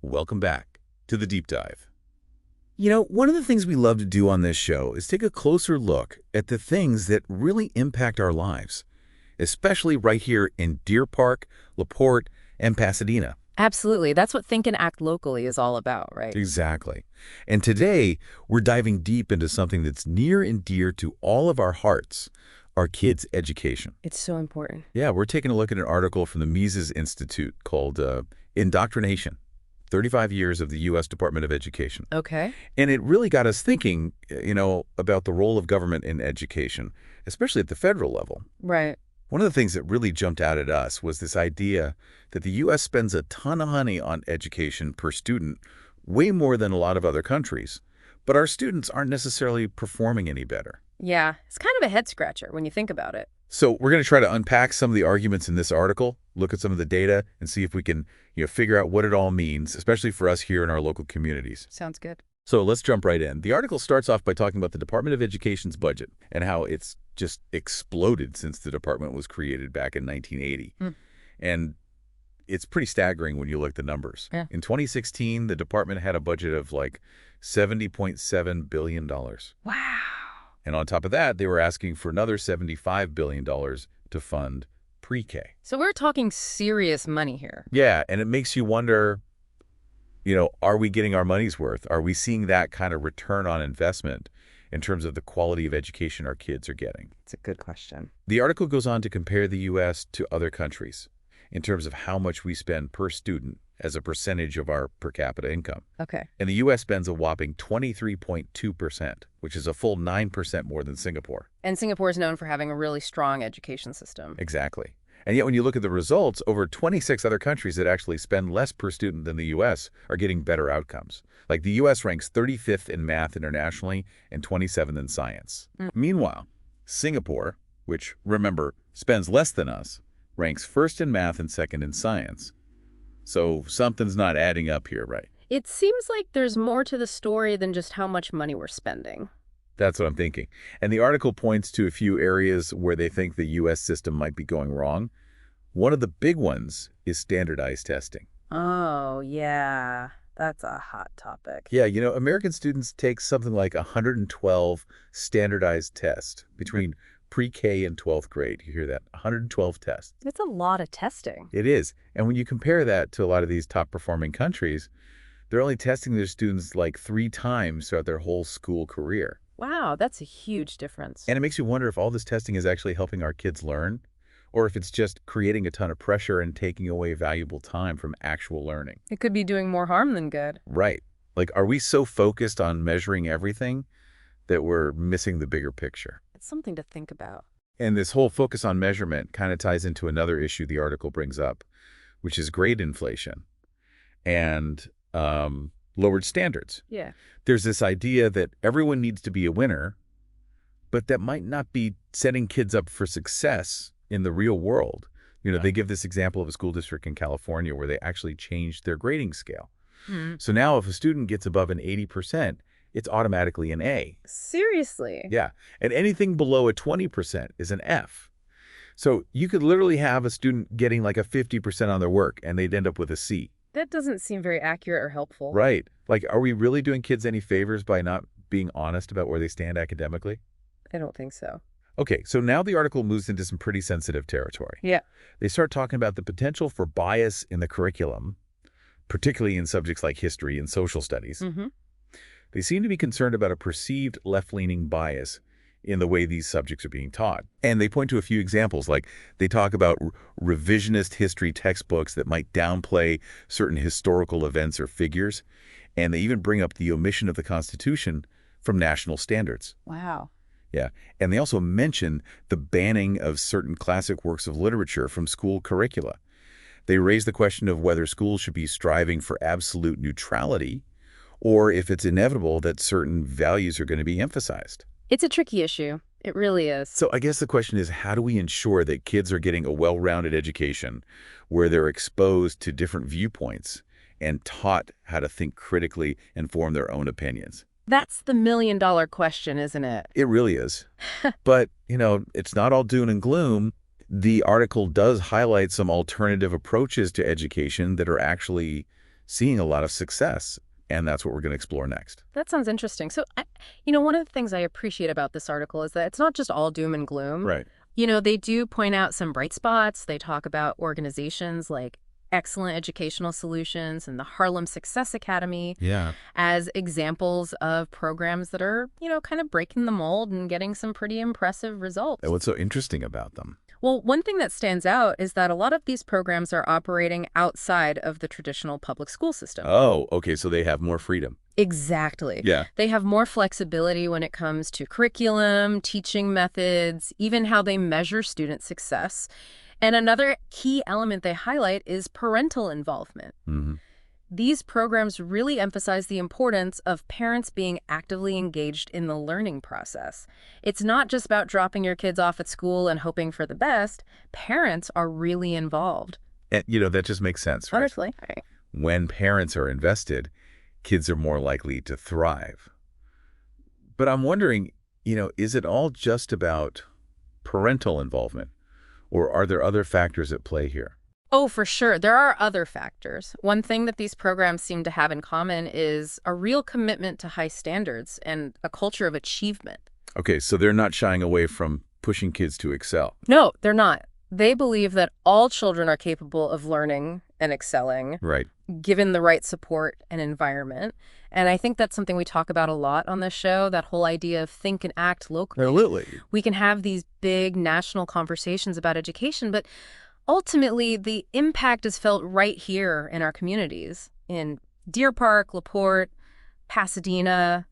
Welcome back to the Deep Dive. One of the things we love to do on this show is take a closer look at the things that really impact our lives, especially right here in Deer Park, LaPorte, and Pasadena. Absolutely. That's what Think and Act Locally is all about, right? Exactly. And today, we're diving deep into something that's near and dear to all of our hearts, our kids' education. It's so important. Yeah, we're taking a look at an article from the Mises Institute called Indoctrination, 35 Years of the U.S. Department of Education. Okay. And it really got us thinking, about the role of government in education, especially at the federal level. Right. One of the things that really jumped out at us was this idea that the U.S. spends a ton of money on education per student, way more than a lot of other countries, but our students aren't necessarily performing any better. Yeah. It's kind of a head-scratcher when you think about it. So we're going to try to unpack some of the arguments in this article, look at some of the data, and see if we can figure out what it all means, especially for us here in our local communities. Sounds good. So let's jump right in. The article starts off by talking about the Department of Education's budget and how it's just exploded since the department was created back in 1980. And it's pretty staggering when you look at the numbers. Yeah. In 2016, the department had a budget of like $70.7 billion. Wow. And on top of that, they were asking for another $75 billion to fund pre-K. So we're talking serious money here. Yeah, and it makes you wonder, are we getting our money's worth? Are we seeing that kind of return on investment in terms of the quality of education our kids are getting? It's a good question. The article goes on to compare the U.S. to other countries in terms of how much we spend per student as a percentage of our per capita income. Okay. And the U.S. spends a whopping 23.2%, which is a full 9% more than Singapore. And Singapore is known for having a really strong education system. Exactly. And yet when you look at the results, over 26 other countries that actually spend less per student than the U.S. are getting better outcomes. Like the U.S. ranks 35th in math internationally and 27th in science. Meanwhile, Singapore, which, remember, spends less than us, ranks first in math and second in science. So something's not adding up here, right? It seems like there's more to the story than just how much money we're spending. That's what I'm thinking. And the article points to a few areas where they think the U.S. system might be going wrong. One of the big ones is standardized testing. Oh, yeah. That's a hot topic. Yeah, American students take something like 112 standardized tests between pre-K and 12th grade. You hear that? 112 tests. It's a lot of testing. It is. And when you compare that to a lot of these top-performing countries, they're only testing their students like 3 times throughout their whole school career. Wow, that's a huge difference. And it makes you wonder if all this testing is actually helping our kids learn, or if it's just creating a ton of pressure and taking away valuable time from actual learning. It could be doing more harm than good. Right. Like, are we so focused on measuring everything that we're missing the bigger picture? It's something to think about. And this whole focus on measurement kind of ties into another issue the article brings up, which is grade inflation and lowered standards. Yeah. There's this idea that everyone needs to be a winner, but that might not be setting kids up for success in the real world. They give this example of a school district in California where they actually changed their grading scale. So now if a student gets above an 80%, it's automatically an A. Seriously? Yeah. And anything below a 20% is an F. So you could literally have a student getting like a 50% on their work and they'd end up with a C. That doesn't seem very accurate or helpful. Right. Like, are we really doing kids any favors by not being honest about where they stand academically? I don't think so. Okay, so now the article moves into some pretty sensitive territory. Yeah. They start talking about the potential for bias in the curriculum, particularly in subjects like history and social studies. They seem to be concerned about a perceived left-leaning bias in the way these subjects are being taught. And they point to a few examples, like they talk about revisionist history textbooks that might downplay certain historical events or figures, and they even bring up the omission of the Constitution from national standards. Wow. Yeah, and they also mention the banning of certain classic works of literature from school curricula. They raise the question of whether schools should be striving for absolute neutrality or if it's inevitable that certain values are going to be emphasized. It's a tricky issue. It really is. So I guess the question is, how do we ensure that kids are getting a well-rounded education where they're exposed to different viewpoints and taught how to think critically and form their own opinions? That's the million-dollar question, isn't it? It really is. But, it's not all doom and gloom. The article does highlight some alternative approaches to education that are actually seeing a lot of success. And that's what we're going to explore next. That sounds interesting. So, one of the things I appreciate about this article is that it's not just all doom and gloom. Right. They do point out some bright spots. They talk about organizations like Excellent Educational Solutions and the Harlem Success Academy as examples of programs that are, kind of breaking the mold and getting some pretty impressive results. And what's so interesting about them? Well, one thing that stands out is that a lot of these programs are operating outside of the traditional public school system. Oh, okay. So they have more freedom. Exactly. Yeah. They have more flexibility when it comes to curriculum, teaching methods, even how they measure student success. And another key element they highlight is parental involvement. Mm-hmm. These programs really emphasize the importance of parents being actively engaged in the learning process. It's not just about dropping your kids off at school and hoping for the best. Parents are really involved. And, that just makes sense, right? Honestly. Right. When parents are invested, kids are more likely to thrive. But I'm wondering, is it all just about parental involvement? Or are there other factors at play here? Oh, for sure. There are other factors. One thing that these programs seem to have in common is a real commitment to high standards and a culture of achievement. Okay, so they're not shying away from pushing kids to excel. No, they're not. They believe that all children are capable of learning and excelling, Right. given the right support and environment. And I think that's something we talk about a lot on this show, that whole idea of think and act locally. Absolutely. We can have these big national conversations about education, but ultimately the impact is felt right here in our communities, in Deer Park, LaPorte, Pasadena,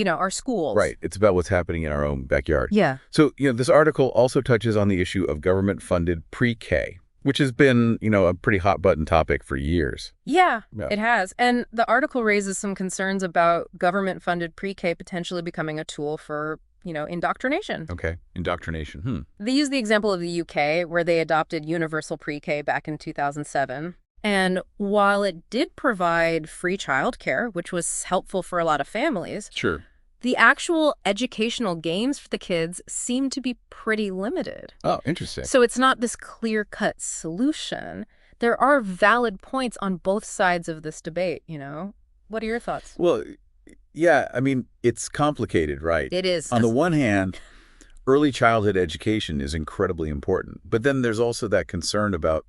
our schools. Right. It's about what's happening in our own backyard. Yeah. So, this article also touches on the issue of government-funded pre-K, which has been, a pretty hot-button topic for years. Yeah, it has. And the article raises some concerns about government-funded pre-K potentially becoming a tool for, indoctrination. Okay. Indoctrination. They use the example of the UK, where they adopted universal pre-K back in 2007. And while it did provide free childcare, which was helpful for a lot of families, Sure. the actual educational gains for the kids seem to be pretty limited. Oh, interesting. So it's not this clear-cut solution. There are valid points on both sides of this debate, What are your thoughts? Well, yeah, it's complicated, right? It is. On the one hand, early childhood education is incredibly important. But then there's also that concern about,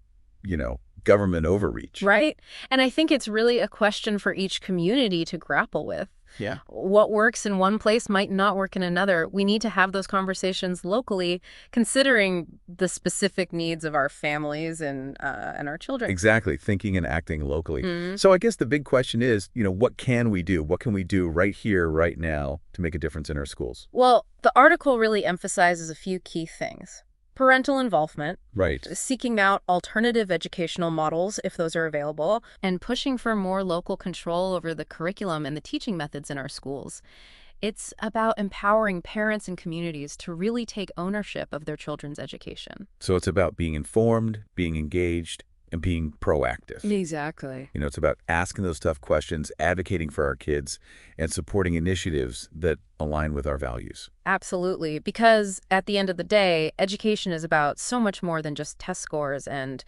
government overreach. Right? And I think it's really a question for each community to grapple with. Yeah. What works in one place might not work in another. We need to have those conversations locally, considering the specific needs of our families and our children. Exactly. Thinking and acting locally. Mm-hmm. So I guess the big question is, what can we do? What can we do right here, right now to make a difference in our schools? Well, the article really emphasizes a few key things. Parental involvement, Right. seeking out alternative educational models if those are available, and pushing for more local control over the curriculum and the teaching methods in our schools. It's about empowering parents and communities to really take ownership of their children's education. So it's about being informed, being engaged, and being proactive. Exactly. It's about asking those tough questions, advocating for our kids, and supporting initiatives that align with our values. Absolutely. Because at the end of the day, education is about so much more than just test scores and,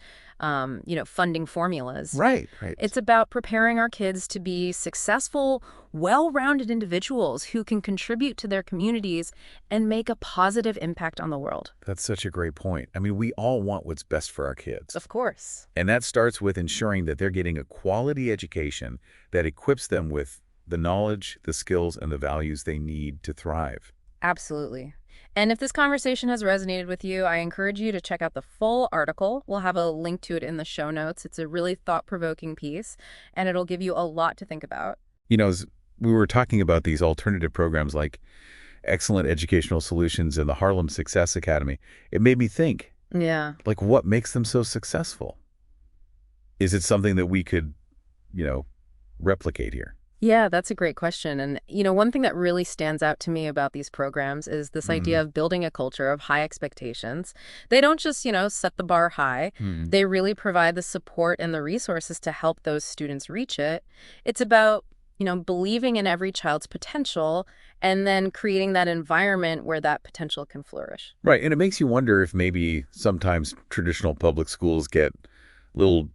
funding formulas. Right. It's about preparing our kids to be successful, well-rounded individuals who can contribute to their communities and make a positive impact on the world. That's such a great point. We all want what's best for our kids. Of course. And that starts with ensuring that they're getting a quality education that equips them with the knowledge, the skills, and the values they need to thrive. Absolutely. And if this conversation has resonated with you, I encourage you to check out the full article. We'll have a link to it in the show notes. It's a really thought-provoking piece, and it'll give you a lot to think about. As we were talking about these alternative programs like Excellent Educational Solutions and the Harlem Success Academy, it made me think, what makes them so successful? Is it something that we could, replicate here? Yeah, that's a great question. And, one thing that really stands out to me about these programs is this idea of building a culture of high expectations. They don't just, set the bar high. They really provide the support and the resources to help those students reach it. It's about, believing in every child's potential and then creating that environment where that potential can flourish. Right. And it makes you wonder if maybe sometimes traditional public schools get a little,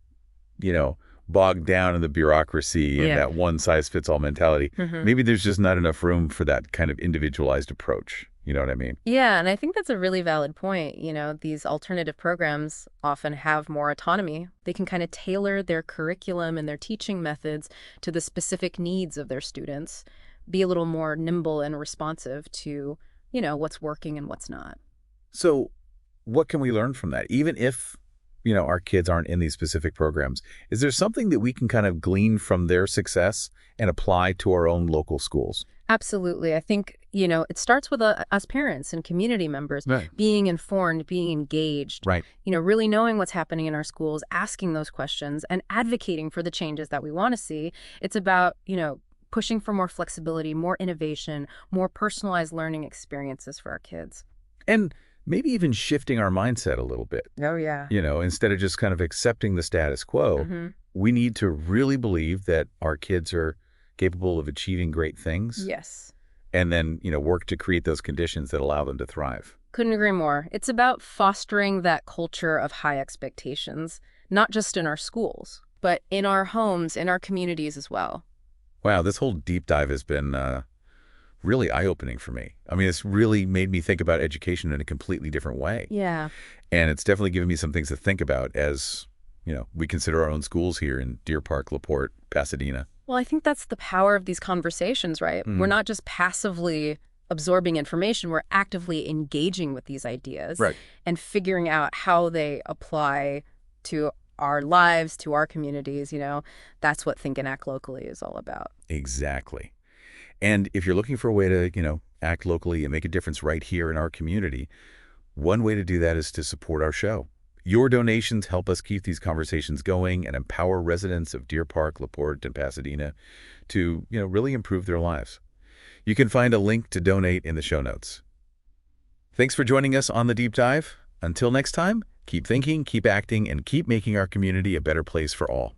bogged down in the bureaucracy and that one-size-fits-all mentality. Maybe there's just not enough room for that kind of individualized approach. You know what I mean? Yeah, and I think that's a really valid point. These alternative programs often have more autonomy. They can kind of tailor their curriculum and their teaching methods to the specific needs of their students, be a little more nimble and responsive to, what's working and what's not. So what can we learn from that? Even if, our kids aren't in these specific programs, is there something that we can kind of glean from their success and apply to our own local schools? Absolutely. I think, it starts with us parents and community members being informed, being engaged, really knowing what's happening in our schools, asking those questions and advocating for the changes that we want to see. It's about, pushing for more flexibility, more innovation, more personalized learning experiences for our kids. And maybe even shifting our mindset a little bit. Oh, yeah. Instead of just kind of accepting the status quo, we need to really believe that our kids are capable of achieving great things. Yes. And then, work to create those conditions that allow them to thrive. Couldn't agree more. It's about fostering that culture of high expectations, not just in our schools, but in our homes, in our communities as well. Wow, this whole deep dive has been really eye-opening for me. I mean, it's really made me think about education in a completely different way. Yeah. And it's definitely given me some things to think about as, we consider our own schools here in Deer Park, LaPorte, Pasadena. Well, I think that's the power of these conversations, right? We're not just passively absorbing information, we're actively engaging with these ideas and figuring out how they apply to our lives, to our communities. That's what Think and Act Locally is all about. Exactly. And if you're looking for a way to, act locally and make a difference right here in our community, one way to do that is to support our show. Your donations help us keep these conversations going and empower residents of Deer Park, LaPorte, and Pasadena to, really improve their lives. You can find a link to donate in the show notes. Thanks for joining us on The Deep Dive. Until next time, keep thinking, keep acting, and keep making our community a better place for all.